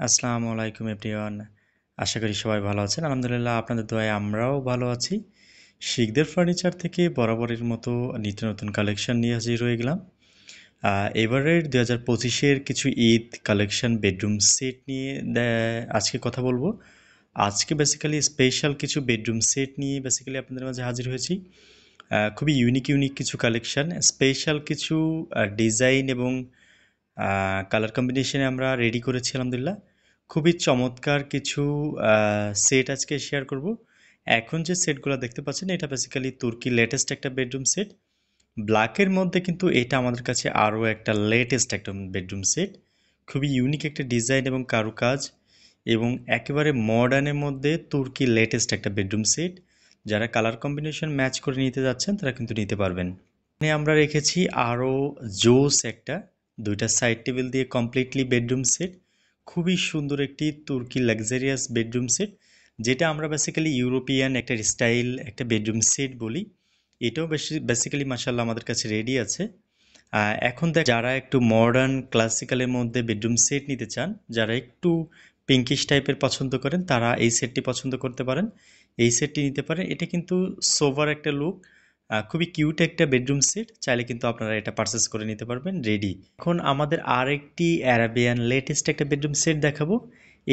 আসসালামু আলাইকুম এভরিওয়ান। আশা করি সবাই ভালো আছেন। আলহামদুলিল্লাহ আপনাদের দোয়ায় আমরাও ভালো আছি। শিকদার ফার্নিচার থেকে বরাবরের মতো নিত্য নতুন কালেকশন নিয়ে হাজির হয়ে গেলাম। এবারের 2025-এর কিছু ঈদ কালেকশন বেডরুম সেট নিয়ে আজকে কথা বলবো। আজকে বেসিক্যালি স্পেশাল কিছু বেডরুম সেট নিয়ে বেসিক্যালি আপনাদের মাঝে হাজির হয়েছি। খুবই ইউনিক কিছু কালেকশন, স্পেশাল কিছু ডিজাইন এবং কালার কম্বিনেশনে আমরা রেডি করেছি আলহামদুলিল্লাহ। খুবই চমৎকার কিছু সেট আজকে শেয়ার করব। এখন যে সেটগুলো দেখতে পাচ্ছেন এটা বেসিক্যালি তুর্কি লেটেস্ট একটা বেডরুম সেট। ব্ল্যাকের মধ্যে কিন্তু এটা আমাদের কাছে আরও একটা লেটেস্ট একটা বেডরুম সেট। খুবই ইউনিক একটা ডিজাইন এবং কারুকাজ এবং একেবারে মডার্নের মধ্যে তুর্কি লেটেস্ট একটা বেডরুম সেট। যারা কালার কম্বিনেশন ম্যাচ করে নিতে যাচ্ছেন তারা কিন্তু নিতে পারবেন। এখানে আমরা রেখেছি আরও জোস একটা 2টা সাইড টেবিল দিয়ে কমপ্লিটলি বেডরুম সেট। খুবই সুন্দর একটি তুর্কি লাক্সারিয়াস বেডরুম সেট, যেটা আমরা বেসিক্যালি ইউরোপিয়ান একটা স্টাইল একটা বেডরুম সেট বলি। এটাও বেসিক্যালি মাশাআল্লাহ আমাদের কাছে রেডি আছে। এখন যারা একটু মডার্ন ক্লাসিক্যালের মধ্যে বেডরুম সেট নিতে চান, যারা একটু পিঙ্কিশ টাইপের পছন্দ করেন তারা এই সেটটি পছন্দ করতে পারেন, এই সেটটি নিতে পারেন। এটা কিন্তু সোভার একটা লুক, খুবই কিউট একটা বেডরুম সেট। চাইলে কিন্তু আপনারা এটা পারচেস করে নিতে পারবেন রেডি। এখন আমাদের আরেকটি অ্যারাবিয়ান লেটেস্ট একটা বেডরুম সেট দেখাবো।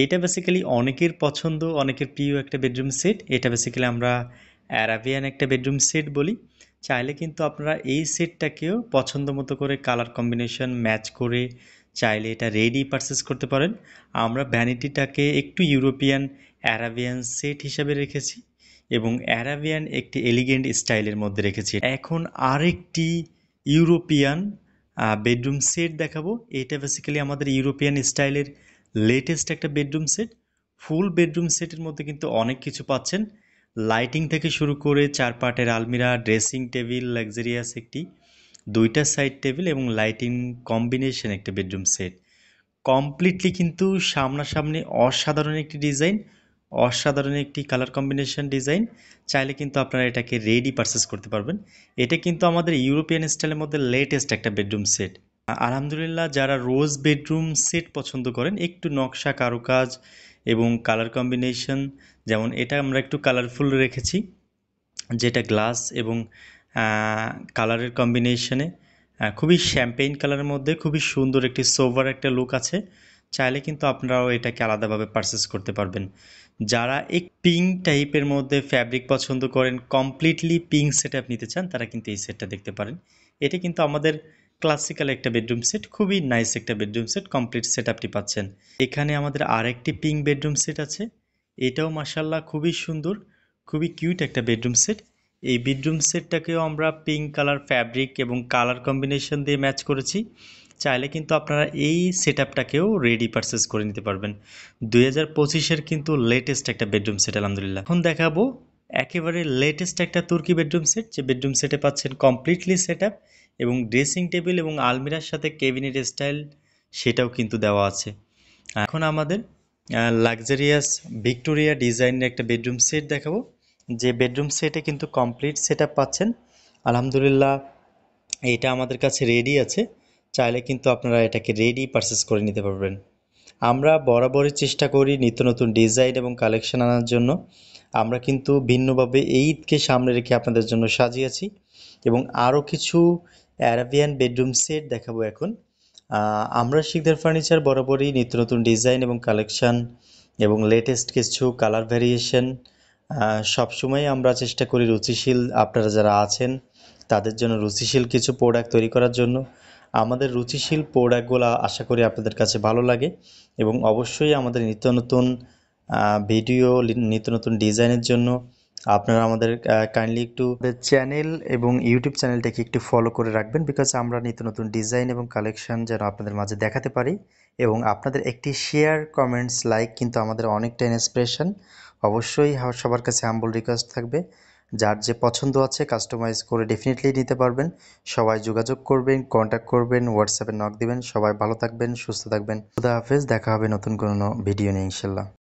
এটা বেসিক্যালি অনেকের পছন্দ, অনেকের প্রিয় একটা বেডরুম সেট। এটা বেসিক্যালি আমরা অ্যারাবিয়ান একটা বেডরুম সেট বলি। চাইলে কিন্তু আপনারা এই সেটটাকেও পছন্দ মতো করে কালার কম্বিনেশন ম্যাচ করে চাইলে এটা রেডি পারচেস করতে পারেন। আমরা ভ্যানিটিটাকে একটু ইউরোপিয়ান অ্যারাবিয়ান সেট হিসাবে রেখেছি এবং অ্যারাবিয়ান একটি এলিগেন্ট স্টাইলের মধ্যে রেখেছি। এখন আরেকটি ইউরোপিয়ান বেডরুম সেট দেখাবো। এটা বেসিক্যালি আমাদের ইউরোপিয়ান স্টাইলের লেটেস্ট একটা বেডরুম সেট। ফুল বেডরুম সেটের মধ্যে কিন্তু অনেক কিছু পাচ্ছেন, লাইটিং থেকে শুরু করে 4 পার্টের আলমিরা, ড্রেসিং টেবিল, লাক্সারিয়াস একটি 2টা সাইড টেবিল এবং লাইটিং কম্বিনেশন একটা বেডরুম সেট। কমপ্লিটলি কিন্তু সামনাসামনি অসাধারণ একটি ডিজাইন, অসাধারণ একটি কালার কম্বিনেশন ডিজাইন। চাইলে কিন্তু আপনারা এটাকে রেডি পারচেস করতে পারবেন। এটা কিন্তু আমাদের ইউরোপিয়ান স্টাইলের মধ্যে লেটেস্ট একটা বেডরুম সেট। আলহামদুলিল্লাহ, যারা রোজ বেডরুম সেট পছন্দ করেন, একটু নকশা কারুকাজ এবং কালার কম্বিনেশন, যেমন এটা আমরা একটু কালারফুল রেখেছি, যেটা গ্লাস এবং কালারের কম্বিনেশনে খুবই শ্যাম্পেইন কালারের মধ্যে খুবই সুন্দর একটি সোভার একটা লুক আছে। চাইলে কিন্তু আপনারাও এটাকে আলাদাভাবে পারচেস করতে পারবেন। যারা এক পিঙ্ক টাইপের মধ্যে ফ্যাব্রিক পছন্দ করেন, কমপ্লিটলি পিঙ্ক সেট আপ নিতে চান, তারা কিন্তু এই সেটটা দেখতে পারেন। এটা কিন্তু আমাদের ক্লাসিক্যাল একটা বেডরুম সেট, খুবই নাইস একটা বেডরুম সেট, কমপ্লিট সেট আপটি পাচ্ছেন। এখানে আমাদের আরেকটি পিঙ্ক বেডরুম সেট আছে। এটাও মাশাআল্লাহ খুবই সুন্দর, খুবই কিউট একটা বেডরুম সেট। এই বেডরুম সেটটাকেও আমরা পিঙ্ক কালার ফ্যাব্রিক এবং কালার কম্বিনেশন দিয়ে ম্যাচ করেছি। চাইলে কিন্তু আপনারা এই সেট আপটাকেও রেডি পারচেস করে নিতে পারবেন। 2025-এর কিন্তু লেটেস্ট একটা বেডরুম সেট আলহামদুলিল্লাহ। এখন দেখাবো একেবারে লেটেস্ট একটা তুর্কি বেডরুম সেট, যে বেডরুম সেটে পাচ্ছেন কমপ্লিটলি সেট আপ এবং ড্রেসিং টেবিল এবং আলমিরার সাথে ক্যাবিনেট স্টাইল সেটাও কিন্তু দেওয়া আছে। এখন আমাদের লাক্সারিয়াস ভিক্টোরিয়া ডিজাইনের একটা বেডরুম সেট দেখাবো, যে বেডরুম সেটে কিন্তু কমপ্লিট সেট আপ পাচ্ছেন আলহামদুলিল্লাহ। এটা আমাদের কাছে রেডি আছে, চাইলে কিন্তু আপনারা এটাকে রেডি পারচেস করে নিতে পারবেন। আমরা বরাবরই চেষ্টা করি নিত্য নতুন ডিজাইন এবং কালেকশন আনার জন্য। আমরা কিন্তু ভিন্নভাবে এই ঈদকে সামনে রেখে আপনাদের জন্য সাজিয়েছি এবং আরও কিছু অ্যারাবিয়ান বেডরুম সেট দেখাবো এখন। আমরা শিকদার ফার্নিচার বরাবরই নিত্য নতুন ডিজাইন এবং কালেকশন এবং লেটেস্ট কিছু কালার ভ্যারিয়েশন সবসময় আমরা চেষ্টা করি রুচিশীল আপনারা যারা আছেন তাদের জন্য রুচিশীল কিছু প্রোডাক্ট তৈরি করার জন্য। আমাদের রুচিশীল প্রোডাক্টগুলো আশা করি আপনাদের কাছে ভালো লাগে এবং অবশ্যই আমাদের নিত্য নতুন ভিডিও, নিত্য নতুন ডিজাইনের জন্য আপনারা আমাদের কাইন্ডলি একটু চ্যানেল এবং ইউটিউব চ্যানেলটাকে একটু ফলো করে রাখবেন, বিকজ আমরা নিত্য নতুন ডিজাইন এবং কালেকশন যেন আপনাদের মাঝে দেখাতে পারি। এবং আপনাদের একটি শেয়ার, কমেন্টস, লাইক কিন্তু আমাদের অনেকটা ইন্সপিরেশন। অবশ্যই সবার কাছে হাম্বল রিকোয়েস্ট থাকবে, যার যে পছন্দ আছে কাস্টমাইজ করে ডেফিনেটলি নিতে পারবেন। সবাই যোগাযোগ করবেন, কন্ট্যাক্ট করবেন, হোয়াটসঅ্যাপে নক দিবেন। সবাই ভালো থাকবেন, সুস্থ থাকবেন। খুদা হাফেজ, দেখা হবে নতুন কোনো ভিডিও নিয়ে ইনশাল্লাহ।